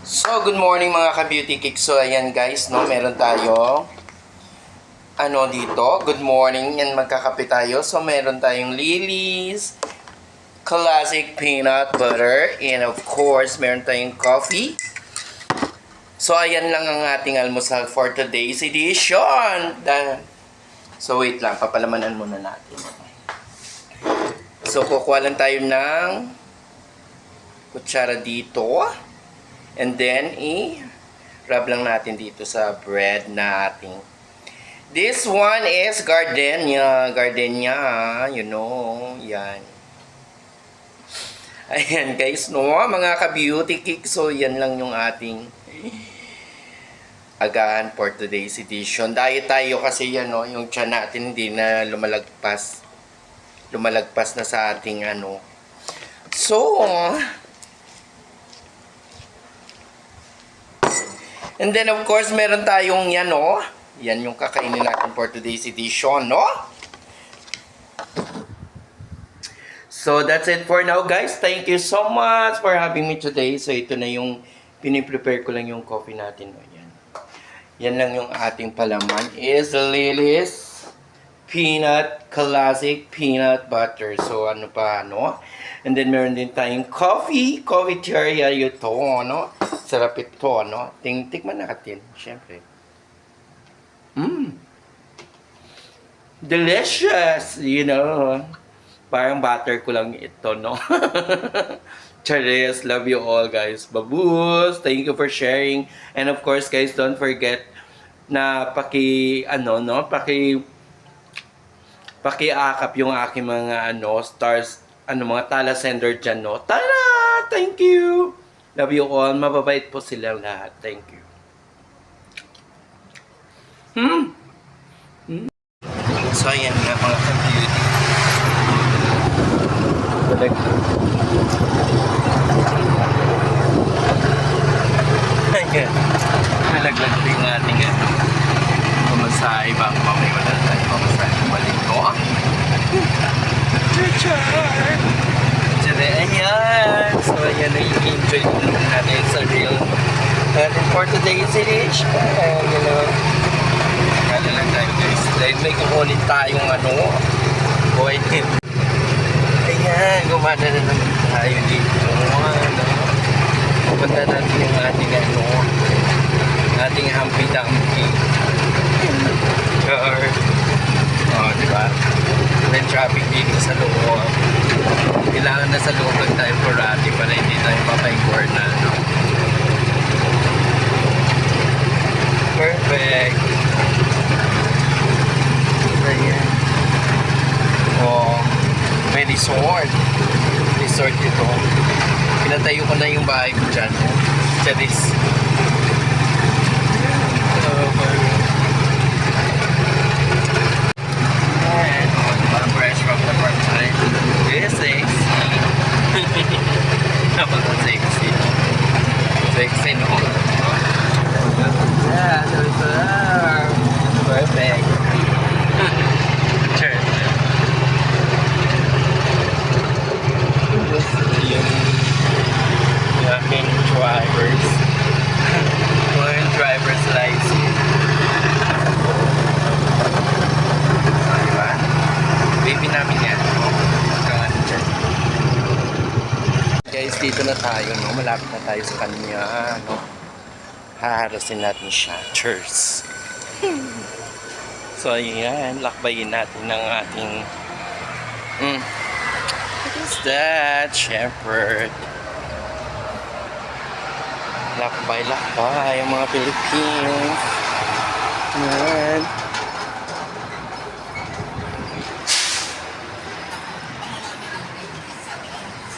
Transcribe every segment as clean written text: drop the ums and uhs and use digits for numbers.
So, good morning mga ka-beauty kicks. So, ayan guys, no, meron tayo dito. Good morning, and magkakape tayo. So, meron tayong Lily's Classic Peanut Butter, and of course, meron tayong coffee. So, ayan lang ang ating almusal for today's edition. So, wait lang, papalamanan muna natin. So, kukuha lang tayo ng kutsara dito. And then, i-rub lang natin dito sa bread natin. This one is gardenia. Gardenia, you know. Yan. Ayan, guys, no? Mga ka-beauty kicks. So, yan lang yung ating agahan for today's edition. Diet tayo kasi yan, no? Yung tiyan natin hindi na lumalagpas. Lumalagpas na sa ating, So, and then, of course, meron tayong yan, no? Yan yung kakainin natin for today's edition, no? So, that's it for now, guys. Thank you so much for having me today. So, ito na yung piniprepare ko lang yung coffee natin. Yan. Yan lang yung ating palaman is Lily's Classic Peanut Butter. So, ano pa, no? And then, meron din tayong coffee. Coffee cherry ito, no? Sarap ito, no? Tikman natin, syempre. Delicious, you know. Parang butter ko lang ito, no? Charis, love you all, guys. Baboos, thank you for sharing. And of course, guys, don't forget na pakiakap yung aking mga, stars, mga tala sender dyan, no? Tara! Thank you! Love you all. Mababait po sila lahat. Thank you. So, ayan nga mga ka-beauty. Ayan. Nalaglag din yung ating pamasahe. Baka mamay wala tayo pamasahe. Balik ko. Char! Ayan. So, ayan na i-enjoy natin sa real. And for today's edition, kala lang tayo guys. Dahil may kukunin tayong boy. Ayan, gumana na naman tayo dito. Pupunta natin yung ating hampi-dampi. Sure. Diba? May traffic dito sa loob. Kailangan na sa loob lang tayo parati para hindi tayo mapay-core na, Perfect. Ayan. May resort. Resort ito. Pinatayo ko na yung bahay ko dyan. Charis. Fresh from the part time. It's sexy. Napaka-sexy. Sexy, no? Yeah, perfect. Sure. Yung aking driver's license. Diba? Baby namin yan. Guys, dito na tayo, no? Malapit na tayo sa kanya, no? Haharasin natin siya. Cheers! So, ayan. Lakbayin natin ng ating what is that? Shepherd. Lakbay ang mga Philippines. Ayan.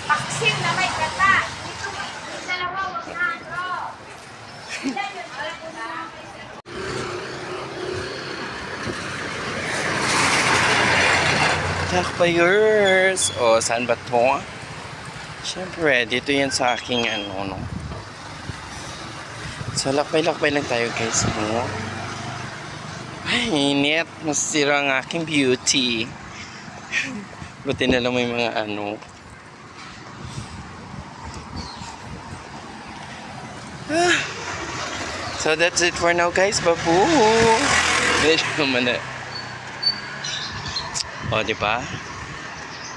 Paksin na may kata. Dito, yung dalawa, wag na, bro. Lakbayers! O, saan ba ito? Siyempre, dito yan sa aking no? So, lakbay-lakbay lang tayo, guys, no? Ay, init. Masira ang aking beauty. Buti na lang may mga So that's it for now guys. Babu. Medyo naman na. O, diba?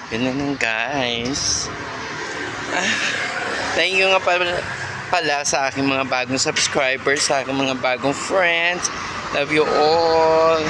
Ganun lang guys. Thank you nga pala sa aking mga bagong subscribers, sa aking mga bagong friends. Love you all.